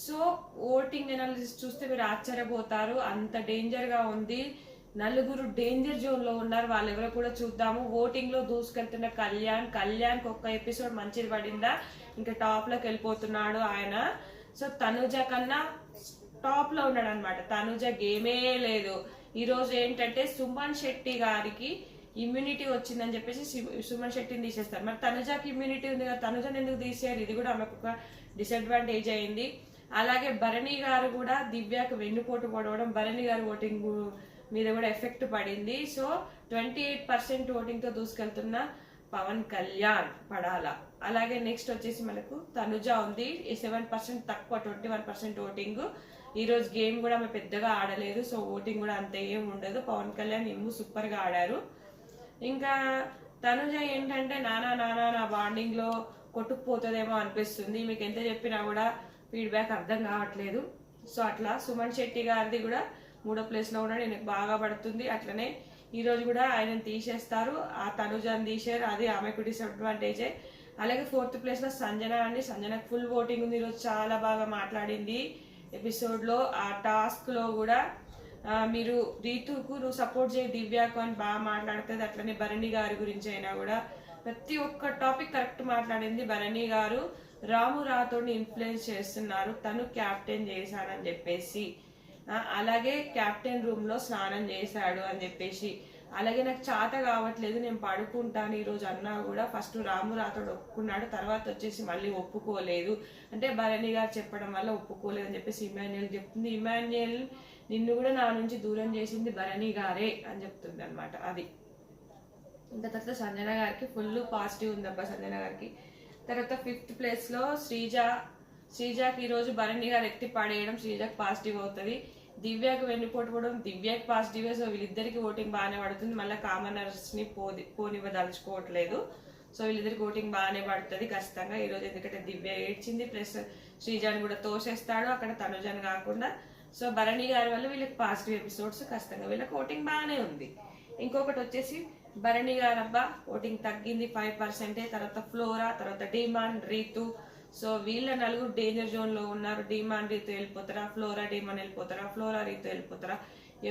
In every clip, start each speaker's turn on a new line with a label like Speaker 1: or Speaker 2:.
Speaker 1: So voting analysis చూస్తే మీరు ఆశ్చర్యపోతారు, అంత డేంజర్ గా ఉంది. నలుగురు డేంజర్ జోన్ లో ఉన్నారు, వాళ్ళెవరో కూడా చూద్దాము. ఓటింగ్ లో దూసుకెళ్తున్న కళ్యాణ్ ఒక్క ఎపిసోడ్ మంచిది పడిందా, ఇంకా టాప్ లోకి వెళ్ళిపోతున్నాడు ఆయన. సో తనుజ కన్నా టాప్ లో ఉన్నాడు అనమాట. తనుజ గేమే లేదు. ఈ రోజు ఏంటంటే సుమన్ శెట్టి గారికి ఇమ్యూనిటీ వచ్చిందని చెప్పేసి సుమన్ శెట్టిని తీసేస్తారు. మరి తనుజకి ఇమ్యూనిటీ ఉంది కదా, తనుజని ఎందుకు తీసేయారు? ఇది కూడా ఆమెకు ఒక డిసడ్వాంటేజ్ అయింది. అలాగే భరణి గారు కూడా దివ్యకు వెన్నుపోటు పడవడం, భరణి గారు ఓటింగ్ మీద కూడా ఎఫెక్ట్ పడింది. సో 28% ఓటింగ్ తో దూసుకెళ్తున్న పవన్ కళ్యాణ్ పడాల. అలాగే నెక్స్ట్ వచ్చేసి మనకు తనుజ ఉంది, 7% తక్కువ, 21% ఓటింగ్. ఈ రోజు గేమ్ కూడా ఆమె పెద్దగా ఆడలేదు, సో ఓటింగ్ కూడా అంత ఏం ఉండదు. పవన్ కళ్యాణ్ ఇమ్ము సూపర్ గా ఆడారు. ఇంకా తనుజ ఏంటంటే నా బాండింగ్ లో కొట్టుకుపోతుందేమో అనిపిస్తుంది. మీకు ఎంత చెప్పినా కూడా ఫీడ్బ్యాక్ అర్థం కావట్లేదు. సో అట్లా సుమన్ శెట్టి గారిది కూడా 3వ ప్లేస్ లో ఉన్నాడు, ఈయనకు బాగా పడుతుంది. అట్లనే ఈ రోజు కూడా ఆయనను తీసేస్తారు, ఆ తనుజాన్ని తీసారు, అది ఆమెకు డిసడ్వాంటేజే. అలాగే 4th ప్లేస్ లో సంజన అండి. సంజనకు ఫుల్ ఓటింగ్ ఉంది, ఈరోజు చాలా బాగా మాట్లాడింది ఎపిసోడ్ లో. ఆ టాస్క్ లో కూడా మీరు రీతుకు నువ్వు సపోర్ట్ చేయి దివ్యాకు అని బాగా మాట్లాడుతుంది. అట్లనే భరణి గారి గురించి అయినా కూడా ప్రతి ఒక్క టాపిక్ కరెక్ట్ మాట్లాడింది. భరణి గారు రాము రాథోడ్ని ఇన్ఫ్లుయెన్స్ చేస్తున్నారు, తను క్యాప్టెన్ చేశాడని చెప్పేసి, అలాగే క్యాప్టెన్ రూమ్ లో స్నానం చేశాడు అని చెప్పేసి, అలాగే నాకు చాత కావట్లేదు నేను పడుకుంటాను ఈరోజు అన్నా కూడా ఫస్ట్ రాము రాథోడ్ ఒప్పుకున్నాడు, తర్వాత వచ్చేసి మళ్ళీ ఒప్పుకోలేదు. అంటే భరణి గారు చెప్పడం వల్ల ఒప్పుకోలేదు అని చెప్పేసి ఇమాన్యుయల్ చెప్తుంది. ఇమాన్యుయల్ నిన్ను కూడా నా నుంచి దూరం చేసింది భరణి గారే అని చెప్తుంది అనమాట. అది ఇంకా తర్వాత సంజన గారికి ఫుల్ పాజిటివ్ ఉందబ్బా సంజన గారికి. తర్వాత 5th ప్లేస్ లో శ్రీజాకి ఈ రోజు భరణి గారు ఎత్తి పడేయడం శ్రీజాకి పాజిటివ్ అవుతుంది. దివ్యకు వెన్నుపోటు పోవడం దివ్యకి పాజిటివే. సో వీళ్ళిద్దరికి ఓటింగ్ బాగానే పడుతుంది. మళ్ళీ కామనర్స్ ని పోనివ్వదలుచుకోవట్లేదు. సో వీళ్ళిద్దరికి ఓటింగ్ బాగానే పడుతుంది ఖచ్చితంగా ఈ రోజు, ఎందుకంటే దివ్య ఏడ్చింది, ప్లస్ శ్రీజాని కూడా తోసేస్తాడు అక్కడ తనుజాని కాకుండా. సో భరణి గారి వల్ల వీళ్ళకి పాజిటివ్ ఎపిసోడ్స్ ఖచ్చితంగా, వీళ్ళకి ఓటింగ్ బాగానే ఉంది. ఇంకొకటి వచ్చేసి భరణి గారు అబ్బా ఓటింగ్ తగ్గింది 5%. తర్వాత ఫ్లోరా, తర్వాత డిమాండ్, రీతు. సో వీళ్ళ నలుగురు డేంజర్ జోన్ లో ఉన్నారు. డిమాండ్ రీతు వెళ్ళిపోతారా, ఫ్లోరా డిమాండ్ వెళ్ళిపోతారా, ఫ్లోరా రీతు వెళ్ళిపోతారా,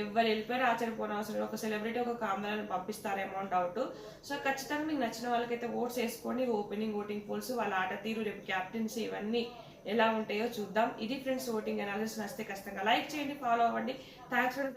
Speaker 1: ఎవరు వెళ్ళిపోయారు ఆశ్చర్యపోయిన అవసరం. ఒక సెలబ్రిటీ ఒక కామనర్ని పంపిస్తారేమో డౌట్. సో ఖచ్చితంగా మీకు నచ్చిన వాళ్ళకైతే ఓట్స్ వేసుకోండి. ఓపెనింగ్ ఓటింగ్ పోల్స్, వాళ్ళ ఆట తీరు, రేపు క్యాప్టెన్సీ ఇవన్నీ ఎలా ఉంటాయో చూద్దాం. ఇది ఫ్రెండ్స్ ఓటింగ్ అనాలిసిస్. నచ్చితే ఖచ్చితంగా లైక్ చేయండి, ఫాలో అవ్వండి. Thanks for